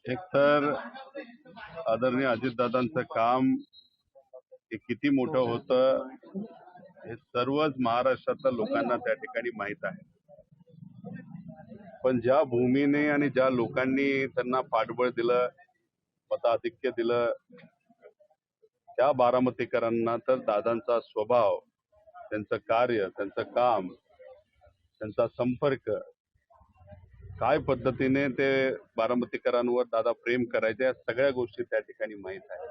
एक तर आदरणीय अजितदादांचं काम हे किती मोठं होतं हे सर्वच महाराष्ट्रातल्या लोकांना त्या ठिकाणी माहीत आहे. पण ज्या भूमीने आणि ज्या लोकांनी त्यांना पाठबळ दिलं, मताधिक्य दिलं, त्या बारामतीकरांना तर दादांचा स्वभाव, त्यांचं कार्य, त्यांचं काम, त्यांचा संपर्क, काय पद्धतीने ते बारामतीकरांवर दादा प्रेम करायचे, या सगळ्या गोष्टी त्या ठिकाणी माहीत आहे.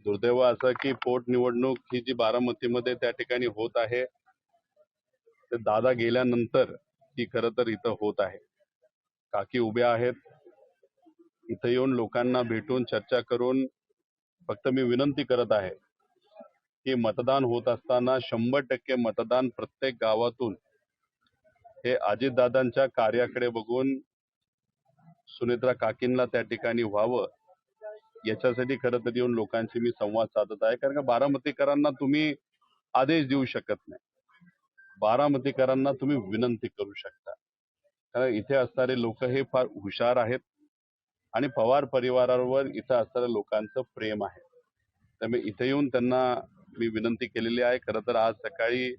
दुर्दैव असं की पोटनिवडणूक ही जी बारामतीमध्ये त्या ठिकाणी होत आहे, ते दादा गेल्यानंतर ती खरं तर इथं होत आहे. काकी उभ्या आहेत, इथं येऊन लोकांना भेटून चर्चा करून फक्त मी विनंती करत आहे की मतदान होत असताना 100% मतदान प्रत्येक गावातून हे अजितदादांच्या कार्याकडे बघून सुनेत्रा काकींना त्या ठिकाणी व्हावं, याच्यासाठी खरं तर येऊन लोकांशी मी संवाद साधत आहे. कारण का बारामतीकरांना तुम्ही आदेश देऊ शकत नाही, बारामतीकरांना तुम्ही विनंती करू शकता. कारण इथे असणारे लोक हे फार हुशार आहेत आणि पवार परिवारावर इथं असणाऱ्या लोकांचं प्रेम आहे. त्यामुळे इथे येऊन त्यांना मी विनंती केलेली आहे. खरं तर आज सकाळी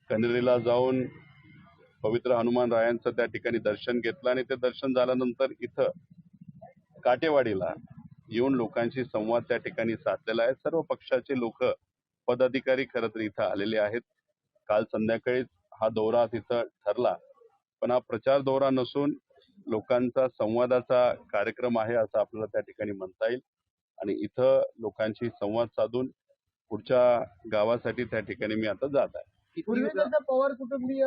कनेरीला जाऊन पवित्र हनुमान रायांचं त्या ठिकाणी दर्शन घेतलं आणि ते दर्शन झाल्यानंतर इथं काटेवाडीला येऊन लोकांशी संवाद त्या ठिकाणी साधलेला आहे. सर्व पक्षाचे लोक, पदाधिकारी खरं तर इथं आलेले आहेत. काल संध्याकाळी हा दौरा तिथं ठरला, पण हा प्रचार दौरा नसून लोकांचा संवादाचा कार्यक्रम आहे असं आपल्याला त्या ठिकाणी म्हणता येईल. आणि इथं लोकांशी संवाद साधून पुढच्या गावासाठी त्या ठिकाणी मी आता जात आहे. पूर्वी कसं पवार कुटुंबीय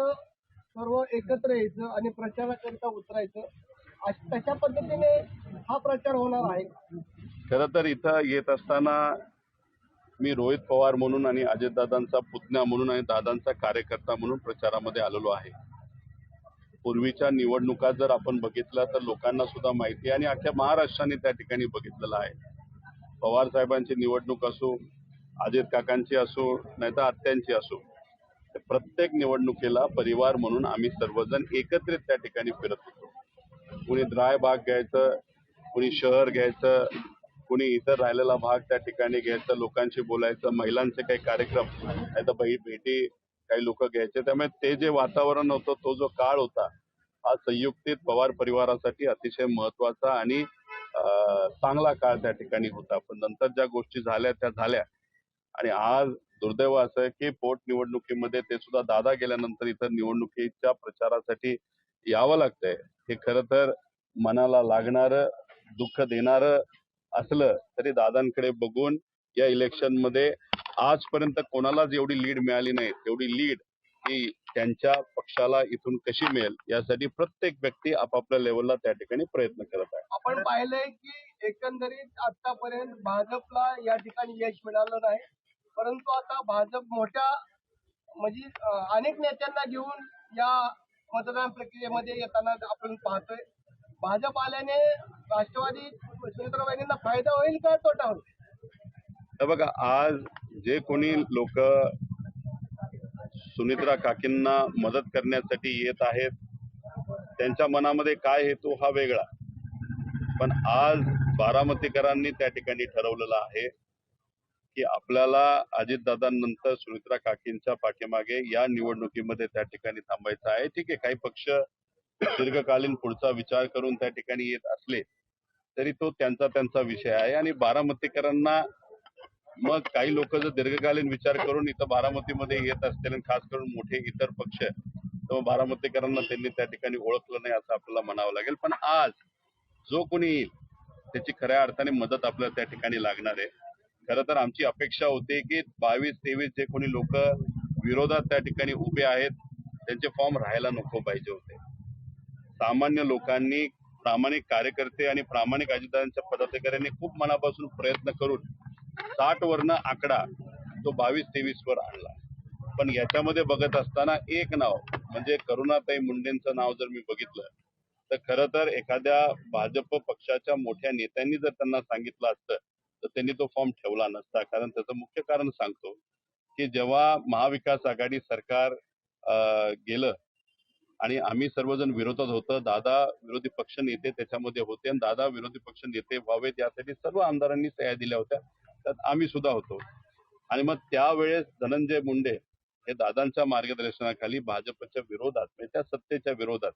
सर्व एकत्र यायचं आणि प्रचाराकरिता उतरायचं, तशा पद्धतीने हा प्रचार होणार आहे. खरं तर इथं येत असताना मी रोहित पवार म्हणून आणि अजितदादांचा पुतण्या म्हणून आणि दादांचा कार्यकर्ता म्हणून प्रचारामध्ये आलेलो आहे. पूर्वीच्या निवडणुका जर आपण बघितल्या तर लोकांना सुद्धा माहिती आहे आणि अख्ख्या महाराष्ट्राने त्या ठिकाणी बघितलेलं आहे. पवार साहेबांची निवडणूक असो, अजित काकांची असो, नाहीतर आत्यांची असो, प्रत्येक निवडणुकीला परिवार म्हणून आम्ही सर्वजण एकत्रित त्या ठिकाणी फिरत होतो. कुणी ड्राय भाग घ्यायचं, कुणी शहर घ्यायचं, कुणी इतर राहिलेला भाग त्या ठिकाणी घ्यायचं, लोकांशी बोलायचं, महिलांचे काही कार्यक्रम नाही तर भेटी काही लोक घ्यायचे. त्यामुळे ते जे वातावरण होतं, तो जो काळ होता, हा संयुक्तित पवार परिवारासाठी अतिशय महत्वाचा आणि चांगला काळ त्या ठिकाणी होता. पण नंतर ज्या गोष्टी झाल्या त्या झाल्या आणि आज दुर्दैव असं आहे की पोटनिवडणुकीमध्ये ते सुद्धा दादा गेल्यानंतर इथं निवडणुकीच्या प्रचारासाठी यावं लागतंय. हे खरं तर मनाला लागणारं, दुःख देणारं असलं तरी दादांकडे बघून या इलेक्शनमध्ये आजपर्यंत कोणालाच एवढी लीड मिळाली नाही, तेवढी लीड ही त्यांच्या पक्षाला इथून कशी मिळेल यासाठी प्रत्येक व्यक्ती आपापल्या लेवलला त्या ठिकाणी प्रयत्न करत आहे. आपण पाहिलंय की एकंदरीत आतापर्यंत भाजपला या ठिकाणी यश मिळालं नाही, परंतु आता भाजप मोठ्या म्हणजे अनेक नेत्यांना घेऊन या मतदान प्रक्रियेमध्ये येताना आपण पाहतोय. भाजप आल्याने राष्ट्रवादी सुनेत्राबाईंना फायदा होईल का तोटा होईल? तर बघा, आज जे कोणी लोक सुनित्रा काकींना मदत करण्यासाठी येत आहेत, त्यांच्या मनामध्ये काय हेतू हा वेगळा. पण आज बारामतीकरांनी त्या ठिकाणी ठरवलेलं आहे की आपल्याला अजितदादांनंतर सुनित्रा काकींच्या पाठीमागे या निवडणुकीमध्ये त्या ठिकाणी थांबायचं आहे. ठीक आहे, काही पक्ष दीर्घकालीन पुढचा विचार करून त्या ठिकाणी येत असले तरी तो त्यांचा त्यांचा विषय आहे. आणि बारामतीकरांना मग काही लोक जर दीर्घकालीन विचार करून इथं बारामतीमध्ये येत असतील आणि खास करून मोठे इतर पक्ष, तर बारामतीकरांना त्यांनी त्या ठिकाणी ओळखलं नाही असं आपल्याला म्हणावं लागेल. पण आज जो कोणी येईल त्याची खऱ्या अर्थाने मदत आपल्याला त्या ठिकाणी लागणार आहे. खरं तर आमची अपेक्षा होती की 22-23 जे कोणी लोक विरोधात त्या ठिकाणी उभे आहेत त्यांचे फॉर्म राहायला नको पाहिजे होते. सामान्य लोकांनी, प्रामाणिक कार्यकर्ते आणि प्रामाणिक अजितदादांच्या पदाधिकाऱ्यांनी खूप मनापासून प्रयत्न करून 60 वरनं आकडा तो 22-23 वर आणला. पण याच्यामध्ये बघत असताना एक नाव म्हणजे करुणाताई मुंडेंचं नाव जर मी बघितलं तर खरं तर एखाद्या भाजप पक्षाच्या मोठ्या नेत्यांनी जर त्यांना सांगितलं असतं तर त्यांनी तो फॉर्म ठेवला नसता. कारण त्याचं मुख्य कारण सांगतो की जेव्हा महाविकास आघाडी सरकार गेलं आणि आम्ही सर्वजण विरोधात होतो. दादा विरोधी पक्ष नेते त्याच्यामध्ये होते आणि दादा विरोधी पक्ष नेते व्हावेत यासाठी सर्व आमदारांनी सह्या दिल्या होत्या. त्यात आम्ही सुद्धा होतो. आणि मग त्यावेळेस धनंजय मुंडे हे दादांच्या मार्गदर्शनाखाली भाजपच्या विरोधात म्हणजे त्या सत्तेच्या विरोधात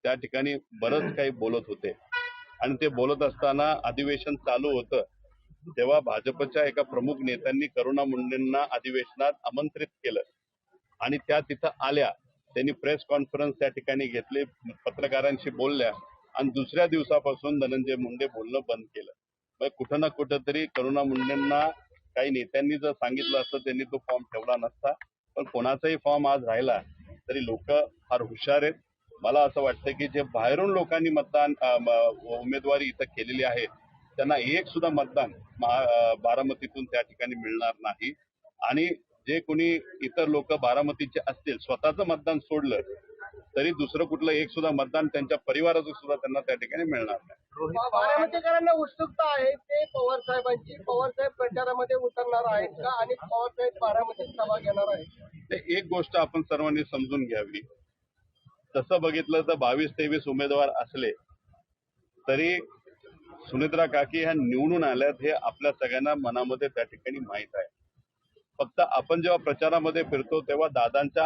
त्या ठिकाणी बरंच काही बोलत होते. आणि ते बोलत असताना अधिवेशन चालू होतं तेव्हा भाजपच्या एका प्रमुख नेत्यांनी करुणा मुंडेंना अधिवेशनात आमंत्रित केलं आणि त्या तिथं आल्या. त्यांनी प्रेस कॉन्फरन्स त्या ठिकाणी घेतली, पत्रकारांशी बोलल्या आणि दुसऱ्या दिवसापासून धनंजय मुंडे बोलणं बंद केलं. मग कुठं ना कुठं तरी करुणा मुंडेंना काही नेत्यांनी जर सांगितलं असतं त्यांनी तो फॉर्म ठेवला नसता. पण कोणाचाही फॉर्म आज राहिला तरी लोक फार हुशार आहेत. मला असं वाटतं की जे बाहेरून लोकांनी मतदान उमेदवारी इथं केलेली आहे त्यांना एक सुद्धा मतदान बारामतीतून त्या ठिकाणी मिळणार नाही. आणि जे कोणी इतर लोक बारामतीचे असतील स्वतःचं मतदान सोडलं तरी दुसरं कुठलं एक सुद्धा मतदान त्यांच्या परिवाराचं सुद्धा त्यांना त्या ठिकाणी मिळणार नाही. बारामतीकरांना उत्सुकता आहे ते पवार साहेबांची. पवार साहेब प्रचारामध्ये उतरणार आहेत का आणि पवार साहेब बारामतीत सभा घेणार आहेत? ते एक गोष्ट आपण सर्वांनी समजून घ्यावी. तसं बघितलं तर 22-23 उमेदवार असले तरी सुनेत्रा काकी ह्या निवडून आल्यात हे आपल्या सगळ्यांना मनामध्ये त्या ठिकाणी माहित आहे. फक्त आपण जेव्हा प्रचारामध्ये फिरतो तेव्हा दादांचा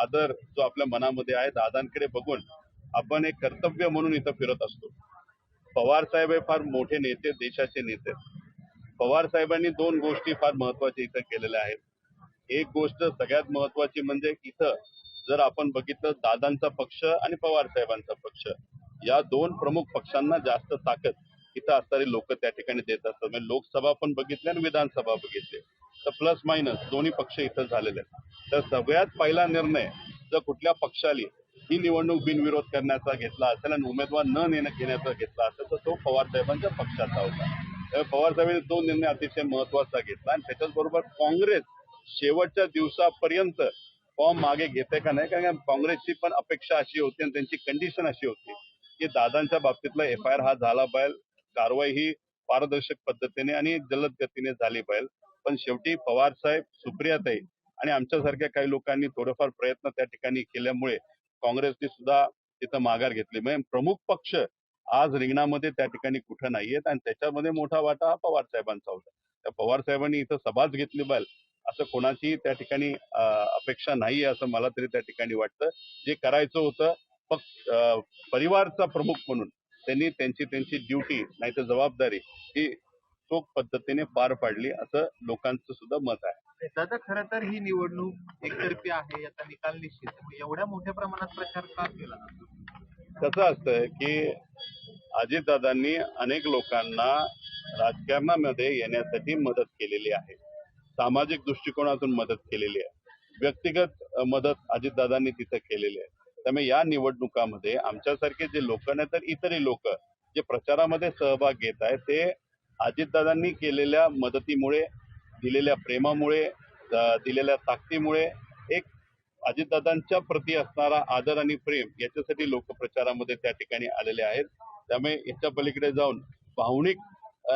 आदर जो आपल्या मनामध्ये आहे दादांकडे बघून आपण एक कर्तव्य म्हणून इथं फिरत असतो. पवार साहेब हे फार मोठे नेते, देशाचे नेते. पवार साहेबांनी दोन गोष्टी फार महत्वाच्या इथं केलेल्या आहेत. एक गोष्ट सगळ्यात महत्वाची म्हणजे इथं जर आपण बघितलं दादांचा पक्ष आणि पवार साहेबांचा पक्ष या दोन प्रमुख पक्षांना जास्त ताकद इथं असणारी लोक त्या ठिकाणी देत असतात. म्हणजे लोकसभा पण बघितली आणि विधानसभा बघितली तर प्लस मायनस दोन्ही पक्ष इथं झालेले आहेत. तर सगळ्यात पहिला निर्णय जर कुठल्या पक्षाली ही निवडणूक बिनविरोध करण्याचा घेतला असेल आणि उमेदवार न घेण्याचा घेतला असेल तर तो पवार साहेबांच्या पक्षाचा होता. त्यामुळे पवार साहेबांनी तो निर्णय अतिशय महत्वाचा घेतला आणि त्याच्याचबरोबर काँग्रेस शेवटच्या दिवसापर्यंत फॉर्म मागे घेते का नाही, कारण काँग्रेसची पण अपेक्षा अशी होती आणि त्यांची कंडिशन अशी होती की दादांच्या बाबतीतला FIR हा झाला पाहिजे, कारवाई ही पारदर्शक पद्धतीने आणि जलद गतीने झाली पाहिजे. पण शेवटी पवार साहेब, सुप्रियाताई आणि आमच्यासारख्या काही लोकांनी थोडेफार प्रयत्न त्या ठिकाणी केल्यामुळे काँग्रेसने सुद्धा तिथं माघार घेतली. म्हणजे प्रमुख पक्ष आज रिंगणामध्ये त्या ठिकाणी कुठं नाहीयेत आणि त्याच्यामध्ये मोठा वाटा हा पवार साहेबांचा होता. त्या पवार साहेबांनी इथं सभाच घेतली पाहिजे असं कोणाची त्या ठिकाणी अपेक्षा नाहीये असं मला तरी त्या ठिकाणी वाटतं. जे करायचं होतं परिवारचा प्रमुख म्हणून त्यांनी त्यांची ड्युटी नाही तर जबाबदारी ही चोख पद्धतीने पार पाडली असं लोकांचं सुद्धा मत आहे. दादा खरं तर ही निवडणूक एकतर्फी आहे याचा निकाल निश्चित. एवढ्या मोठ्या प्रमाणात प्रचार का केला? कसं असतं की अजितदादांनी अनेक लोकांना राजकारणामध्ये येण्यासाठी मदत केलेली आहे. सामाजिक दृष्टिकोनातून मदत केलेली आहे. व्यक्तिगत मदत अजितदादांनी तिथं केलेली आहे. त्यामुळे या निवडणुकामध्ये आमच्यासारखे जे लोक नाही तर इतरही लोक जे प्रचारामध्ये सहभाग घेत आहेत ते अजितदादांनी केलेल्या मदतीमुळे, दिलेल्या प्रेमामुळे, दिलेल्या ताकदीमुळे एक अजितदादांच्या प्रती असणारा आदर आणि प्रेम याच्यासाठी लोक प्रचारामध्ये त्या ठिकाणी आलेले आहेत. त्यामुळे याच्या पलीकडे जाऊन भावनिक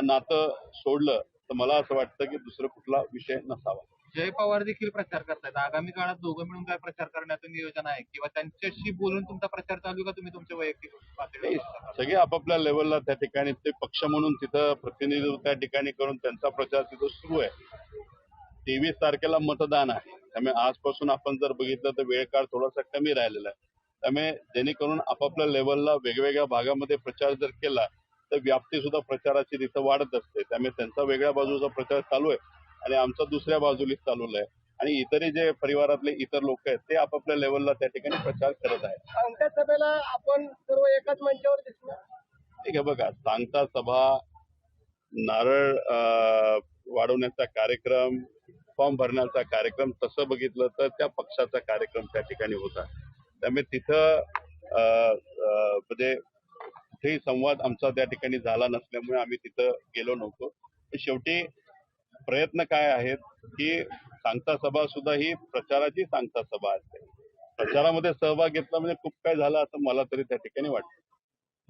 नातं सोडलं तर मला असं वाटतं की दुसरं कुठला विषय नसावा. जय पवार देखील प्रचार करतायत. आगामी काळात दोघं मिळून काय प्रचार करण्याचं नियोजन आहे किंवा त्यांच्याशी बोलून तुमचा प्रचार चालू का तुम्ही तुमच्या वैयक्तिक पातळीवर? सगळे आपापल्या लेवलला त्या ठिकाणी ते पक्ष म्हणून तिथं प्रतिनिधित्व त्या ठिकाणी करून त्यांचा प्रचार तिथं सुरू आहे. 23 तारखेला मतदान आहे. त्यामुळे आजपासून आपण जर बघितलं तर वेळ काळ थोडासा कमी राहिलेला आहे. त्यामुळे जेणेकरून आपापल्या लेवलला वेगवेगळ्या भागामध्ये प्रचार जर केला तर व्याप्ती सुद्धा प्रचाराची तिथं वाढत असते. त्यामुळे त्यांचा वेगळ्या बाजूचा प्रचार चालू आहे आणि आमचा दुसऱ्या बाजूला चालू आहे आणि इतरही जे परिवारातले इतर लोक आहेत ते आपापल्या लेवलला त्या ठिकाणी प्रचार करत आहेत. सांगता सभेला आपण सर्व एकाच मंचावर दिसलो. ठीक आहे बघा, सांगता सभा, नारळ वाढवण्याचा कार्यक्रम, फॉर्म भरण्याचा कार्यक्रम तसं बघितलं तर त्या पक्षाचा कार्यक्रम त्या ठिकाणी होता. त्यामुळे तिथं म्हणजे कुठेही संवाद आमचा त्या ठिकाणी झाला नसल्यामुळे आम्ही तिथं गेलो नव्हतो. शेवटी प्रयत्न काय आहेत की सांगता सभा सुद्धा ही प्रचाराची सांगता सभा असते. प्रचारामध्ये सहभाग घेतला म्हणजे खूप काय झालं असं मला तरी त्या ठिकाणी वाटतं.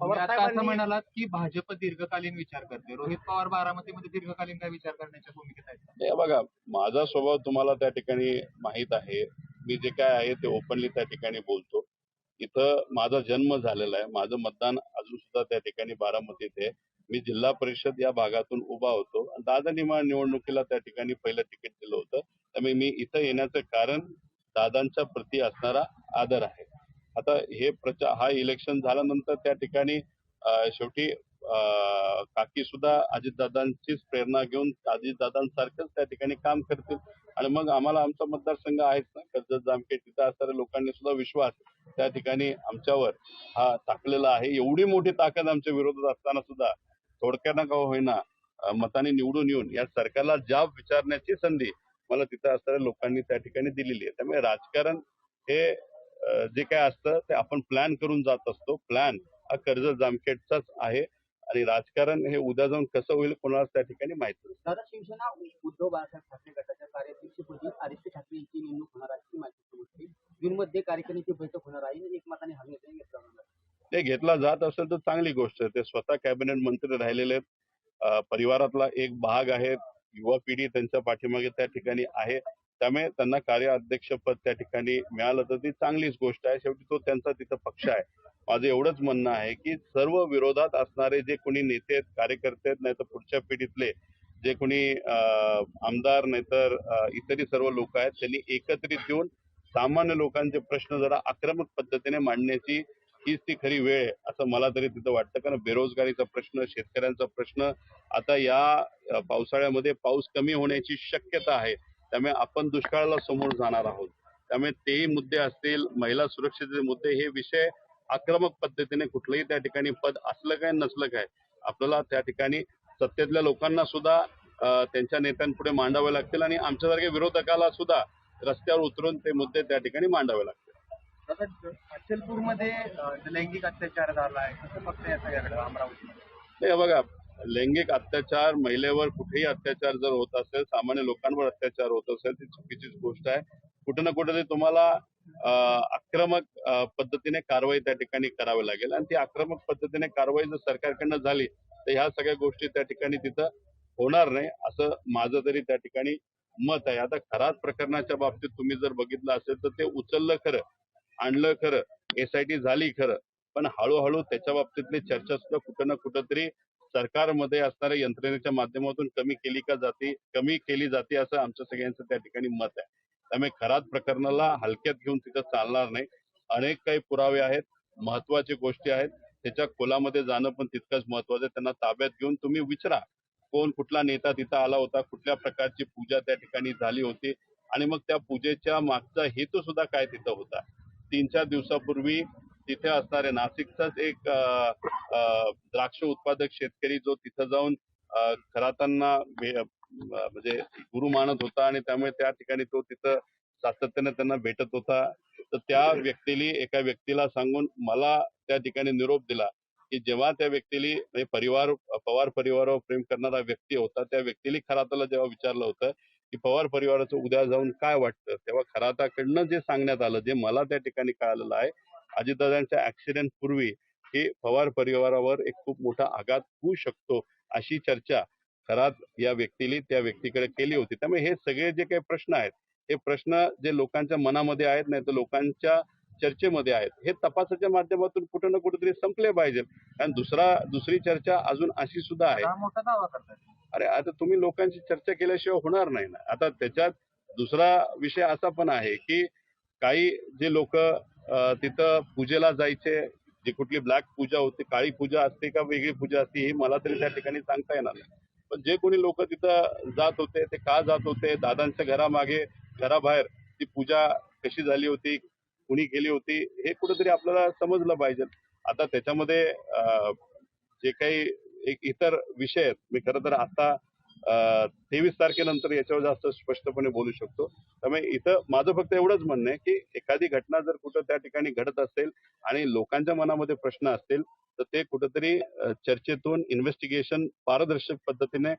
तुम्ही आता असं म्हणालात की भाजप दीर्घकालीन विचार करते. रोहित पवार बारामतीमध्ये दीर्घकालीन काय विचार करण्याच्या भूमिकेत आहेत? हे बघा, माझा स्वभाव तुम्हाला त्या ठिकाणी माहित आहे. मी जे काय आहे ते ओपनली त्या ठिकाणी बोलतो. इथं माझा जन्म झालेला आहे, माझं मतदान अजून सुद्धा त्या ठिकाणी बारामतीत आहे. मी जिल्हा परिषद या भागातून उभा होतो. दादांनी मला निवडणुकीला त्या ठिकाणी पहिलं तिकीट दिलं होतं. त्यामुळे मी इथं येण्याचं कारण दादांच्या प्रती असणारा आदर आहे. आता हे हा इलेक्शन झाल्यानंतर त्या ठिकाणी शेवटी काकी सुद्धा अजितदादांचीच प्रेरणा घेऊन अजितदादांसारखंच त्या ठिकाणी काम करतील आणि मग आम्हाला आमचा मतदारसंघ आहेच ना, कर्जत जामखेड, तिथं असणाऱ्या लोकांनी सुद्धा विश्वास त्या ठिकाणी आमच्यावर हा टाकलेला आहे. एवढी मोठी ताकद आमच्या विरोधात असताना सुद्धा थोडक्यानं का होईना मताने निवडून येऊन या सरकारला जाब विचारण्याची संधी मला तिथं असणाऱ्या लोकांनी त्या ठिकाणी दिलेली आहे. त्यामुळे राजकारण हे जे काय असतं ते आपण प्लॅन करून जात असतो. प्लॅन हा कर्जत जामखेडचाच आहे आणि राजकारण हे उद्या जाऊन कसं होईल कोणालाच त्या ठिकाणी माहित नाही. दादा, शिवसेना उद्धव बाळासाहेब ठाकरे गटाच्या कार्याध्यक्षपदी आदित्य ठाकरे यांची नेमणूक होणार आहे माहिती समजते. जूनमध्ये कार्यकारिणीची बैठक होणार आहे आणि एकमताने हा निर्णय घेतला होणार आहे. ते घेतला जात असेल तर चांगली गोष्ट आहे. ते स्वतः कॅबिनेट मंत्री राहिलेले आहेत. परिवारातला एक भाग आहे. युवा पिढी त्यांच्या पाठीमागे त्या ठिकाणी आहे. त्यामुळे त्यांना कार्याध्यक्ष पद त्या ठिकाणी मिळालं तर ती चांगलीच गोष्ट आहे. शेवटी तो त्यांचा तिथं पक्ष आहे. माझं एवढंच म्हणणं आहे की सर्व विरोधात असणारे जे कोणी नेते आहेत, कार्यकर्ते आहेत, नाही तर पुढच्या पिढीतले जे कोणी आमदार नाहीतर इतरही सर्व लोक आहेत, त्यांनी एकत्रित येऊन सामान्य लोकांचे प्रश्न जरा आक्रमक पद्धतीने मांडण्याची हीच ती खरी वेळ आहे असं मला तरी तिथं वाटतं. कारण बेरोजगारीचा प्रश्न, शेतकऱ्यांचा प्रश्न, आता या पावसाळ्यामध्ये पाऊस कमी होण्याची शक्यता आहे. त्यामुळे आपण दुष्काळाला समोर जाणार आहोत. त्यामुळे तेही मुद्दे असतील, महिला सुरक्षेचे मुद्दे, हे विषय आक्रमक पद्धतीने कुठलंही त्या ठिकाणी पद असलं काय नसलं काय आपल्याला त्या ठिकाणी सत्तेतल्या लोकांना सुद्धा त्यांच्या नेत्यांपुढे मांडावे लागतील आणि आमच्यासारख्या विरोधकाला सुद्धा रस्त्यावर उतरून ते मुद्दे त्या ठिकाणी मांडावे लागतील. अचलपूरमध्ये लैंगिक अत्याचार झाला आहे, कसं फक्त याच्याकडे अमरावती? नाही बघा, लैंगिक अत्याचार, महिलेवर कुठेही अत्याचार जर होत असेल, सामान्य लोकांवर अत्याचार होत असेल, ती चुकीचीच गोष्ट आहे. कुठे ना कुठे तुम्हाला आक्रमक पद्धतीने कारवाई त्या ठिकाणी करावी लागेल आणि ती आक्रमक पद्धतीने कारवाई जर सरकारकडनं झाली तर ह्या सगळ्या गोष्टी त्या ठिकाणी तिथं होणार नाही असं माझं तरी त्या ठिकाणी मत आहे. आता खरात प्रकरणाच्या बाबतीत तुम्ही जर बघितलं असेल तर ते उचललं खरं, आणलं खरं, SIT झाली खरं, पण हळूहळू त्याच्या बाबतीतली चर्चा सुद्धा कुठं ना कुठंतरी सरकारमध्ये असणाऱ्या यंत्रणेच्या माध्यमातून कमी केली जाते असं आमच्या सगळ्यांचं त्या ठिकाणी मत आहे. त्यामुळे खरात प्रकरणाला हलक्यात घेऊन तिथं चालणार नाही. अनेक काही पुरावे आहेत, महत्वाची गोष्टी आहेत, त्याच्या खोलामध्ये जाणं पण तितकंच महत्वाचं आहे. त्यांना ताब्यात घेऊन तुम्ही विचारा कोण कुठला नेता तिथं आला होता, कुठल्या प्रकारची पूजा त्या ठिकाणी झाली होती आणि मग त्या पूजेच्या मागचा हेतू सुद्धा काय तिथं होता. 3-4 दिवसापूर्वी तिथे असणारे नाशिकचाच एक द्राक्ष उत्पादक शेतकरी जो तिथं जाऊन खरातांना म्हणजे गुरु मानत होता आणि त्यामुळे त्या ठिकाणी तो तिथं सातत्याने त्यांना भेटत होता. तर त्या एका व्यक्तीला सांगून मला त्या ठिकाणी निरोप दिला की जेव्हा त्या व्यक्तीला पवार परिवारावर प्रेम करणारा व्यक्ती होता, त्या व्यक्तीला खराताला जेव्हा विचारलं होतं की पवार परिवाराचं उद्या जाऊन काय वाटतं, तेव्हा खराताकडनं जे सांगण्यात आलं, जे मला त्या ठिकाणी कळालेलं आहे, अजितदादांच्या ऍक्सिडेंट पूर्वी हे पवार परिवारावर एक खूप मोठा आघात होऊ शकतो अशी चर्चा खरात या व्यक्तीने त्या व्यक्तीकडे केली होती. त्यामुळे हे सगळे जे काही प्रश्न आहेत, हे प्रश्न जे लोकांच्या मनामध्ये आहेत, नाही तर लोकांच्या चर्चेमध्ये आहेत, हे तपासाच्या माध्यमातून कुठं ना कुठेतरी संपले पाहिजे. आणि दुसरी चर्चा अजून अशी सुद्धा आहे. मोठा दावा करतात. अरे आता तुम्ही लोकांची चर्चा केल्याशिवाय होणार नाही ना. आता त्याच्यात दुसरा विषय असा पण आहे की काही जे लोक तिथं पूजेला जायचे, जी कुठली ब्लॅक पूजा होती, काळी पूजा असते का वेगळी पूजा असते हे मला तरी त्या ठिकाणी सांगता येणार नाही. पण जे कोणी लोक तिथं जात होते ते का जात होते, दादांच्या घराबाहेर ती पूजा कशी झाली होती, कुणी केली होती, हे कुठेतरी आपल्याला समजलं पाहिजे. आता त्याच्यामध्ये जे काही एक इतर विषय आहेत, मी खरं तर आता 23 तारखेनंतर याच्यावर जास्त स्पष्टपणे बोलू शकतो. त्यामुळे इथं माझं फक्त एवढंच म्हणणं आहे की एखादी घटना जर कुठं त्या ठिकाणी घडत असेल आणि लोकांच्या मनामध्ये प्रश्न असतील तर ते कुठेतरी चर्चेतून इन्व्हेस्टिगेशन पारदर्शक पद्धतीने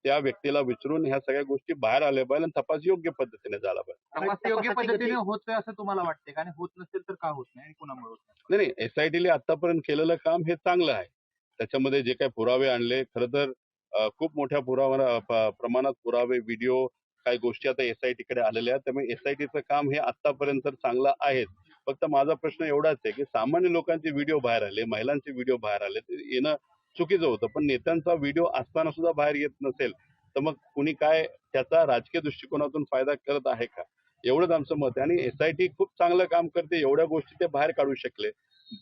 त्या व्यक्तीला विचारून ह्या सगळ्या गोष्टी बाहेर आल्या पाहिजे आणि तपास योग्य पद्धतीने झाला पाहिजे. तपास योग्य पद्धतीने होतोय असं तुम्हाला वाटते का? आणि होत नसेल तर का होत नाही आणि कुणामुळे होत नाही? नाही, SITने आतापर्यंत केलेलं काम हे चांगलं आहे. त्याच्यामध्ये जे काही पुरावे आणले, खरं तर खूप मोठ्या प्रमाणात पुरावे, व्हिडिओ, काही गोष्टी आता SITकडे आलेल्या आहेत. त्यामुळे SITचं काम हे आतापर्यंत चांगलं आहेच. फक्त माझा प्रश्न एवढाच आहे की सामान्य लोकांचे व्हिडिओ बाहेर आले, महिलांचे व्हिडिओ बाहेर आले, ते येणं चुकीचं होतं. पण नेत्यांचा व्हिडिओ असताना सुद्धा बाहेर येत नसेल तर मग कुणी काय त्याचा राजकीय दृष्टिकोनातून फायदा करत आहे का? एवढंच आमचं मत आहे. आणि एसआयटी खूप चांगलं काम करते, एवढ्या गोष्टी ते बाहेर काढू शकले.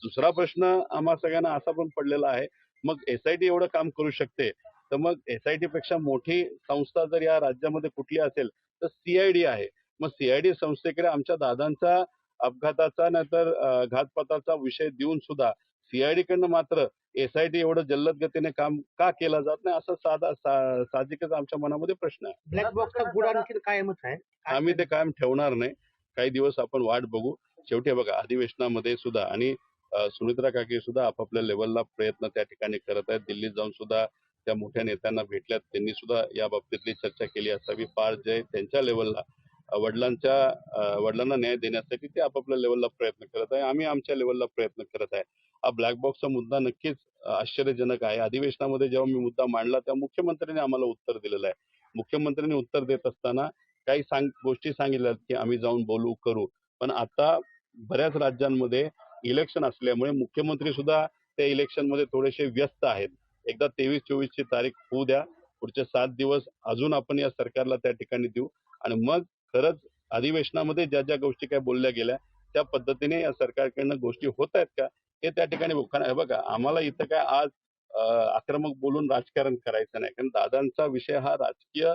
दुसरा प्रश्न आम्हा सगळ्यांना असा पण पडलेला आहे, मग एसआयटी एवढं काम करू शकते तर मग एसआयटी पेक्षा मोठी संस्था जर या राज्यामध्ये कुठली असेल तर सीआयडी आहे. मग सीआयडी संस्थेकडे आमच्या दादांचा अपघाताचा नाहीतर घातपाताचा विषय देऊन सुद्धा सीआयडी कडनं मात्र एसआयटी एवढं जल्लद गतीने काम का केलं जात नाही, असा साहजिकच आमच्या मनामध्ये प्रश्न आहे. ब्लॅक बॉक्सचा गुड आणखी कायमच आहे. आम्ही ते कायम ठेवणार नाही. काही दिवस आपण वाट बघू. शेवटी बघा अधिवेशनामध्ये सुद्धा आणि सुमित्रा काकी सुद्धा आपापल्या लेवलला प्रयत्न त्या ठिकाणी करत आहेत. दिल्लीत जाऊन सुद्धा त्या मोठ्या नेत्यांना भेटल्यात, त्यांनी सुद्धा या बाबतीतली चर्चा केली असावी. पार जे त्यांच्या लेवलला वडिलांना न्याय देण्यासाठी ते आपापल्या लेवलला प्रयत्न करत आहे. आम्ही आमच्या लेवलला प्रयत्न करत आहे. हा ब्लॅक बॉक्सचा मुद्दा नक्कीच आश्चर्यजनक आहे. अधिवेशनामध्ये जेव्हा मी मुद्दा मांडला तेव्हा मुख्यमंत्र्यांनी आम्हाला उत्तर दिलेलं आहे. मुख्यमंत्र्यांनी उत्तर देत असताना काही गोष्टी सांगितल्यात की आम्ही जाऊन बोलू करू, पण आता बऱ्याच राज्यांमध्ये इलेक्शन असल्यामुळे मुख्यमंत्री सुद्धा त्या इलेक्शन मध्ये थोडेसे व्यस्त आहेत. एकदा 23-24 ची तारीख होऊ द्या, पुढचे 7 दिवस अजून आपण या सरकारला त्या ठिकाणी देऊ आणि मग खरंच अधिवेशनामध्ये ज्या ज्या गोष्टी काय बोलल्या गेल्या त्या पद्धतीने या सरकारकडनं गोष्टी होत आहेत का हे त्या ठिकाणी बघू. कारण हे बघा आम्हाला इथं काय आज आक्रमक बोलून राजकारण करायचं नाही, कारण दादांचा विषय हा राजकीय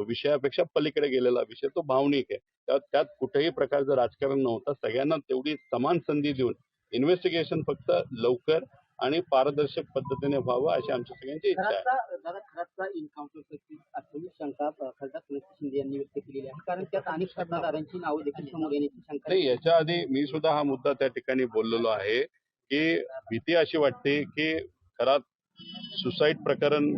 विषयापेक्षा पलीकडे गेलेला विषय, तो भावनिक आहे. त्यात कुठेही प्रकारचं राजकारण नव्हतं. सगळ्यांना तेवढी समान संधी देऊन इन्व्हेस्टिगेशन फक्त लवकर आणि पारदर्शक पद्धतीने व्हावं अशी आमच्या सगळ्यांची इच्छा आहे. खराबचा एन्काउंटरची असलेली शंका खासदार सुनील शिंदे यांनी व्यक्त केलेली आहे, कारण त्यात अनेक घटनादारांची नावं देखील समोर येण्याची शंका नाही, याच्या आधी मी सुद्धा हा मुद्दा त्या ठिकाणी बोललेलो आहे की भीती अशी वाटते की खरात सुसाईड प्रकरण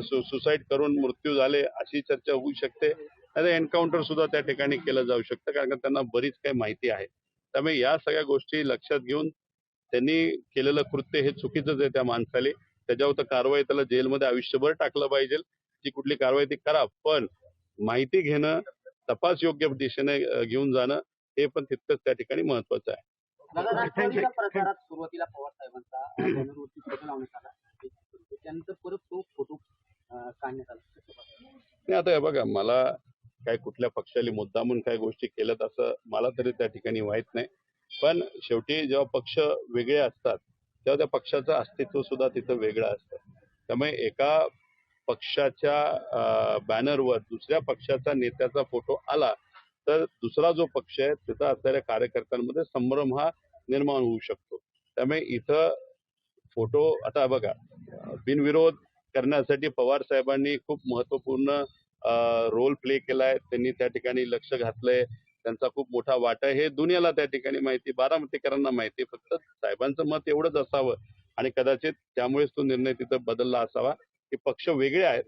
सुसाईड करून मृत्यू झाले अशी चर्चा होऊ शकते. आणि एन्काउंटर सुद्धा त्या ठिकाणी केलं जाऊ शकतं, कारण का त्यांना बरीच काही माहिती आहे. त्यामुळे या सगळ्या गोष्टी लक्षात घेऊन त्यांनी केलेलं कृत्य हे चुकीचंच आहे. त्या माणसाले त्याच्यावर तर कारवाई, त्याला जेलमध्ये आयुष्यभर टाकलं पाहिजे. जी कुठली कारवाई ती करा, पण माहिती घेणं, तपास योग्य दिशेने घेऊन जाणं हे पण तितकंच त्या ठिकाणी महत्वाचं आहे. राष्ट्रवादीच्या प्रचारात सुरुवातीला पवार साहेबांचा बॅनरवरती फोटो लावण्यात आला, त्यानंतर परत तो फोटो काढण्यात आला. नाही, आता हे बघा, मला काय कुठल्या पक्षाला मुद्दामून काय गोष्टी केल्यात असं मला तरी त्या ठिकाणी माहित नाही. पण शेवटी जेव्हा पक्ष वेगळे असतात तेव्हा त्या पक्षाचं अस्तित्व सुद्धा तिथं वेगळं असतं. त्यामुळे एका पक्षाच्या बॅनरवर दुसऱ्या पक्षाचा नेत्याचा फोटो आला तर दुसरा जो पक्ष आहे तिथं असणाऱ्या कार्यकर्त्यांमध्ये संभ्रम हा निर्माण होऊ शकतो. त्यामुळे इथं फोटो, आता बघा, बिनविरोध करण्यासाठी पवार साहेबांनी खूप महत्वपूर्ण रोल प्ले केलाय. त्यांनी त्या ठिकाणी लक्ष घातलंय, त्यांचा खूप मोठा वाटा आहे हे दुनियाला त्या ठिकाणी माहिती, बारामतीकरांना माहिती. फक्त साहेबांचं मत एवढंच असावं आणि कदाचित त्यामुळेच तो निर्णय तिथं बदलला असावा की पक्ष वेगळे आहेत,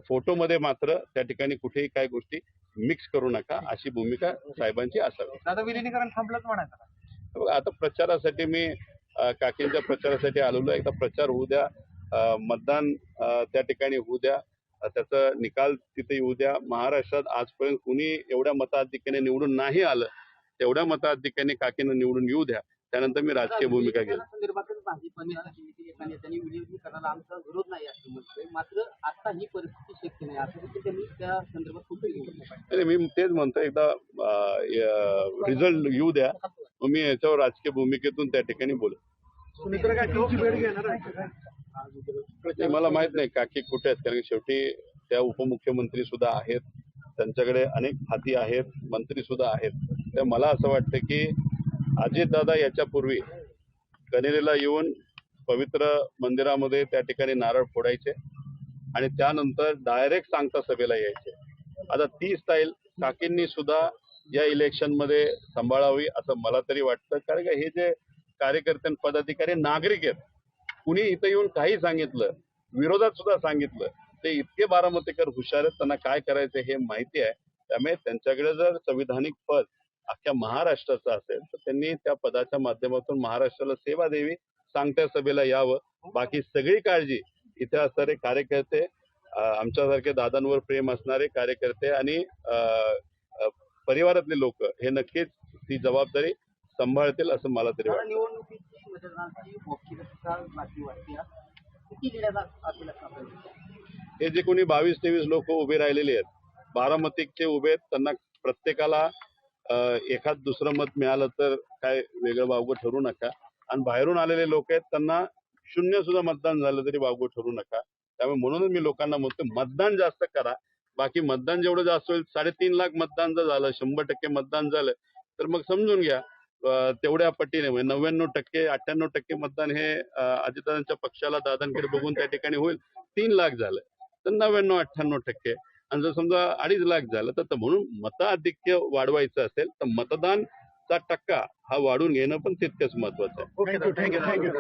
फोटोमध्ये मात्र त्या ठिकाणी कुठेही काय गोष्टी मिक्स करू नका अशी भूमिका साहेबांची असावी. दादा विलिनीकरण थांबलंच म्हणायचं. आता प्रचारासाठी मी काकींच्या प्रचारासाठी आलेलो आहे. एकदा प्रचार होऊ द्या, मतदान त्या ठिकाणी होऊ द्या, त्याचा निकाल तिथे येऊ द्या. महाराष्ट्रात आजपर्यंत कुणी एवढ्या मताधिक्याने निवडून नाही आलं, तेवढ्या मताधिक्याने काकींना निवडून येऊ द्या, त्यानंतर मी राजकीय भूमिका घेईन. संदर्भातच भाजपने एका नेत्याने विलीनीकरणाला आमचा विरोध नाही असं म्हटलंय, मात्र आता ही परिस्थिती शक्य नाही असं देखील त्यांनी त्या संदर्भात खूप मी तेच म्हणतो, एकदा रिझल्ट येऊ द्या, मग मी याच्यावर राजकीय भूमिकेतून त्या ठिकाणी बोलेन. मला माहित नाही काकी कुठे आहेत, कारण शेवटी त्या उपमुख्यमंत्री सुद्धा आहेत, त्यांच्याकडे अनेक हाती आहेत, मंत्री सुद्धा आहेत. तर मला असं वाटतं की अजितदादा याच्यापूर्वी कनेरीला येऊन पवित्र मंदिरामध्ये त्या ठिकाणी नारळ फोडायचे आणि त्यानंतर डायरेक्ट सांगता सभेला यायचे. आता ती स्टाईल काकींनी सुद्धा या इलेक्शन मध्ये सांभाळावी असं मला तरी वाटतं, कारण का हे जे कार्यकर्ते पदाधिकारी नागरिक आहेत, कुणी इथं येऊन काही सांगितलं, विरोधात सुद्धा सांगितलं, ते इतके बारामतीकर हुशार आहेत, त्यांना काय करायचं हे माहिती आहे. त्यामुळे त्यांच्याकडे जर संविधानिक पद अख्ख्या महाराष्ट्राचं असेल तर त्यांनी त्या पदाच्या माध्यमातून महाराष्ट्राला सेवा द्यावी, सांगत्या सभेला यावं. बाकी सगळी काळजी इथे असणारे कार्यकर्ते, आमच्यासारखे दादांवर प्रेम असणारे कार्यकर्ते आणि परिवारातले लोक हे नक्कीच ती जबाबदारी सांभाळतील असं मला तरी मला वाटतं. निवडणुकीची मतदानाची औपचारिकता बाकी वाटते किती लिहिण्याचा असेल असं आपल्याला हे जे कोणी 22-23 लोक उभे राहिलेले आहेत बारामतीचे उभे आहेत त्यांना प्रत्येकाला एखाद दुसरं मत मिळालं तर काय वेगळं वावगं ठरू नका आणि बाहेरून आलेले लोक आहेत त्यांना शून्य सुद्धा मतदान झालं तरी वावगं ठरू नका. त्यामुळे म्हणूनच मी लोकांना म्हणतो मतदान जास्त करा. बाकी मतदान जेवढं जास्त होईल 3.5 लाख मतदान जर झालं 100% मतदान झालं तर मग समजून घ्या तेवढ्या पटीने म्हणजे 99% 98% मतदान हे अजितदादांच्या पक्षाला दादांकडे बघून त्या ठिकाणी होईल. 3 लाख झालं तर 99-98% आणि जर समजा 2.5 लाख झालं तर म्हणून मताधिक्य वाढवायचं असेल तर मतदानचा टक्का हा वाढून घेणं पण तितकंच महत्वाचं आहे. थँक्यू.